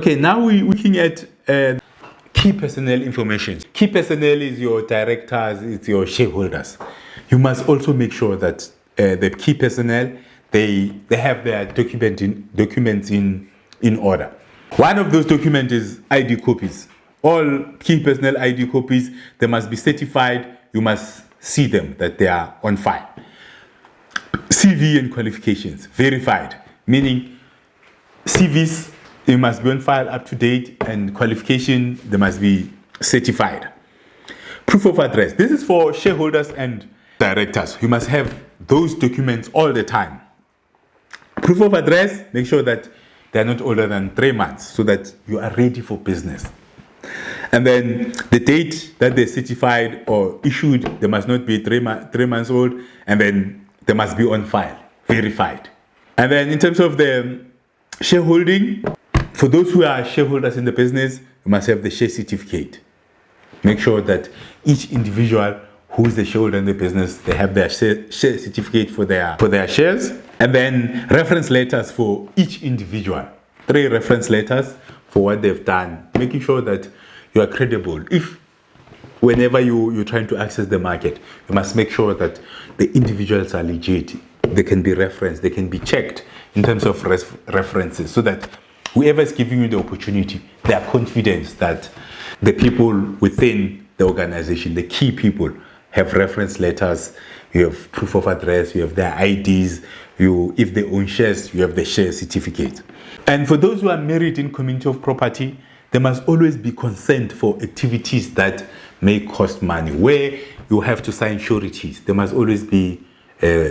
Okay, now we're looking at key personnel information. Key personnel is your directors, it's your shareholders. You must also make sure that the key personnel, they have their documents in order. One of those documents is ID copies. All key personnel ID copies, they must be certified. You must see them, that they are on file. CV and qualifications, verified, meaning CVs, they must be on file, up to date, and qualification, they must be certified. Proof of address. This is for shareholders and directors. You must have those documents all the time. Proof of address, make sure that they are not older than 3 months so that you are ready for business. And then the date that they're certified or issued, they must not be 3 months old, and then they must be on file, verified. And then in terms of the shareholding, for those who are shareholders in the business, you must have the share certificate. Make sure that each individual who is the shareholder in the business, they have their share certificate for their shares. And then reference letters for each individual. 3 reference letters for what they've done, making sure that you are credible. If whenever you're trying to access the market, you must make sure that the individuals are legit. They can be referenced, they can be checked in terms of references, so that whoever is giving you the opportunity, they are confident that the people within the organization, the key people, have reference letters, you have proof of address, you have their IDs, if they own shares, you have the share certificate. And for those who are married in community of property, there must always be consent for activities that may cost money, where you have to sign sureties. There must always be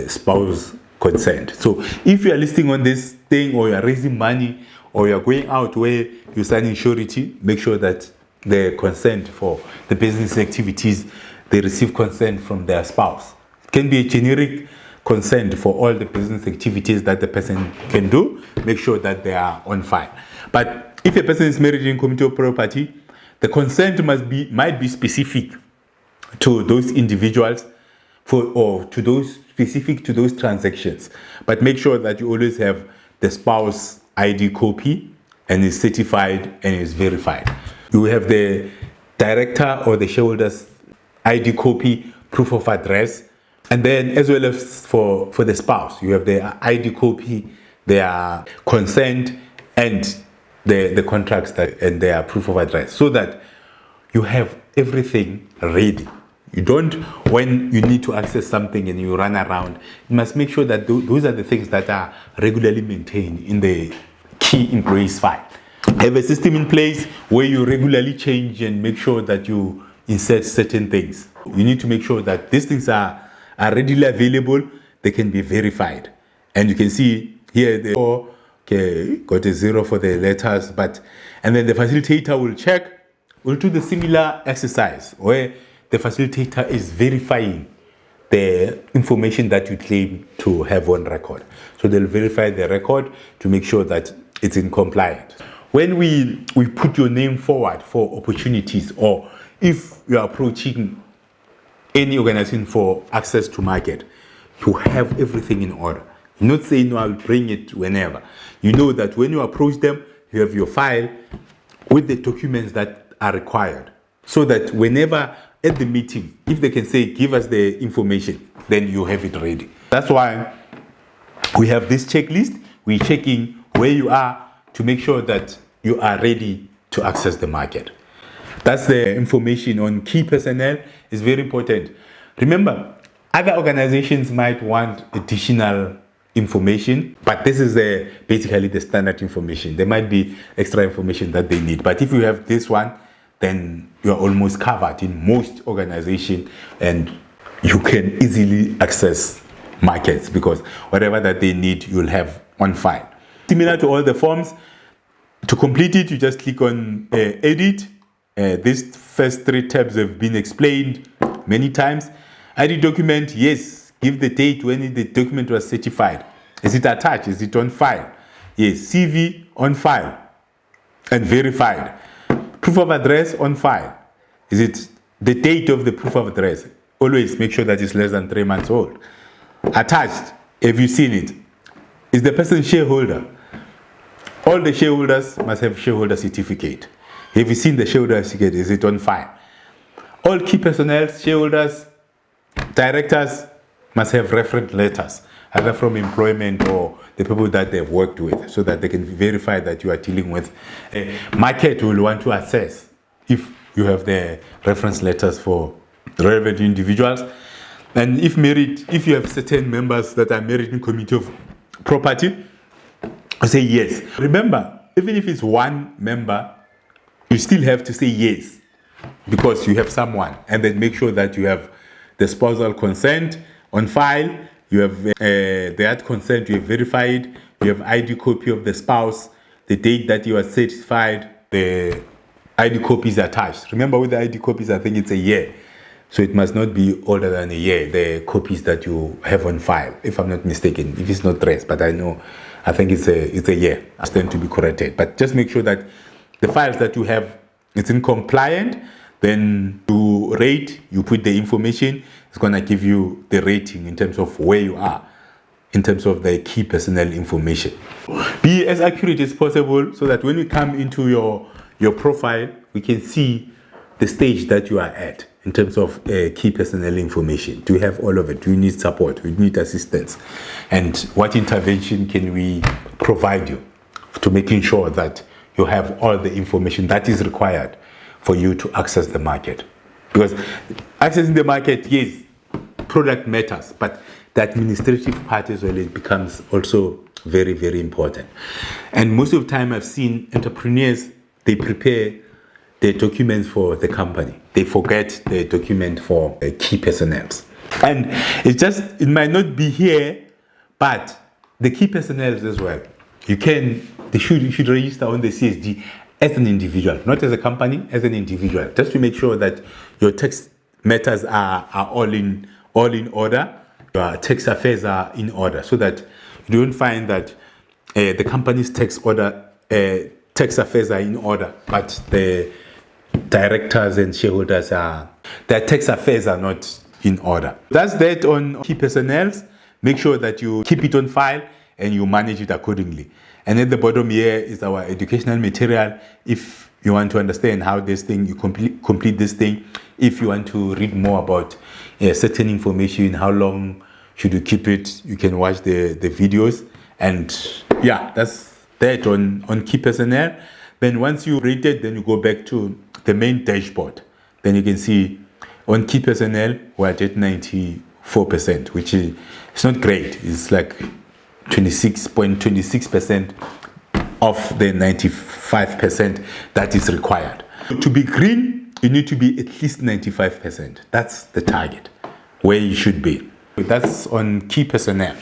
spouse consent. So if you are listing on this thing, or you are raising money, or you are going out where you're signing surety, make sure that the consent for the business activities, they receive consent from their spouse. It can be a generic consent for all the business activities that the person can do. Make sure that they are on file. But if a person is married in community of property, the consent might be specific to those individuals, or to those specific to those transactions. But make sure that you always have the spouse ID copy, and is certified and is verified. You have the director or the shareholder's ID copy, proof of address, and then as well as for the spouse, you have the ID copy, their consent, and the contracts and their proof of address, so that you have everything ready. You don't, when you need to access something and you run around, you must make sure that those are the things that are regularly maintained in the key employees file. Have a system in place where you regularly change and make sure that you insert certain things. You need to make sure that these things are readily available, they can be verified. And you can see here, got a 0 for the letters, and then the facilitator will do the similar exercise where the facilitator is verifying the information that you claim to have on record. So they'll verify the record to make sure that it's in compliance. When we put your name forward for opportunities, or if you're approaching any organization for access to market, you have everything in order. You're not saying, no, I'll bring it whenever. You know that when you approach them, you have your file with the documents that are required, so that whenever at the meeting, if they can say, give us the information, then you have it ready. That's why we have this checklist. We're checking where you are to make sure that you are ready to access the market. That's the information on key personnel. Is very important. Remember, other organizations might want additional information, but this is basically the standard information. There might be extra information that they need, but if you have this one, then you're almost covered in most organizations, and you can easily access markets, because whatever that they need, you'll have on file. Similar to all the forms, to complete it, you just click on edit. These first 3 tabs have been explained many times. ID document, yes, give the date when the document was certified. Is it attached? Is it on file? Yes. CV on file and verified. Proof of address on file. Is it the date of the proof of address? Always make sure that it's less than 3 months old. Attached, have you seen it? Is the person shareholder? All the shareholders must have shareholder certificate. Have you seen the shareholder certificate? Is it on file? All key personnel, shareholders, directors must have reference letters, either from employment or the people that they've worked with, so that they can verify that you are dealing with. Market will want to assess if you have the reference letters for relevant individuals. And if married, if you have certain members that are married in committee of property, say yes. Remember, even if it's one member, you still have to say yes, because you have someone, and then make sure that you have the spousal consent on file, you have that consent, you have verified, you have ID copy of the spouse, the date that you are certified, the ID copies attached. Remember, with the ID copies, I think it's a year, so it must not be older than a year, the copies that you have on file, if I'm not mistaken, if it's not less, but I think it's a year. I stand to be corrected, but just make sure that the files that you have, it's in compliant. Then to rate, you put the information. It's going to give you the rating in terms of where you are, in terms of the key personnel information. Be as accurate as possible, so that when we come into your profile, we can see the stage that you are at in terms of key personnel information. Do you have all of it? Do you need support? Do you need assistance? And what intervention can we provide you to making sure that you have all the information that is required for you to access the market? Because accessing the market, yes, product matters, but the administrative part as well, it becomes also very, very important. And most of the time I've seen entrepreneurs, they prepare the documents for the company. They forget the document for key personnel. And it might not be here, but the key personnel as well, you should register on the CSD as an individual, not as a company, as an individual, just to make sure that your tax matters are all in order, your tax affairs are in order, so that you don't find that the company's tax affairs are in order, but the directors and shareholders their tax affairs are not in order. That's that on key personnel. Make sure that you keep it on file and you manage it accordingly. And at the bottom here is our educational material. If you want to understand how this thing, you complete this thing. If you want to read more about certain information, how long should you keep it, you can watch the videos. And yeah, that's that on key personnel. Then once you rate it, then you go back to the main dashboard. Then you can see on key personnel, we're at 94%, which is, it's not great. It's like 26.26% of the 95% that is required. To be green, you need to be at least 95%. That's the target, where you should be. That's on key personnel.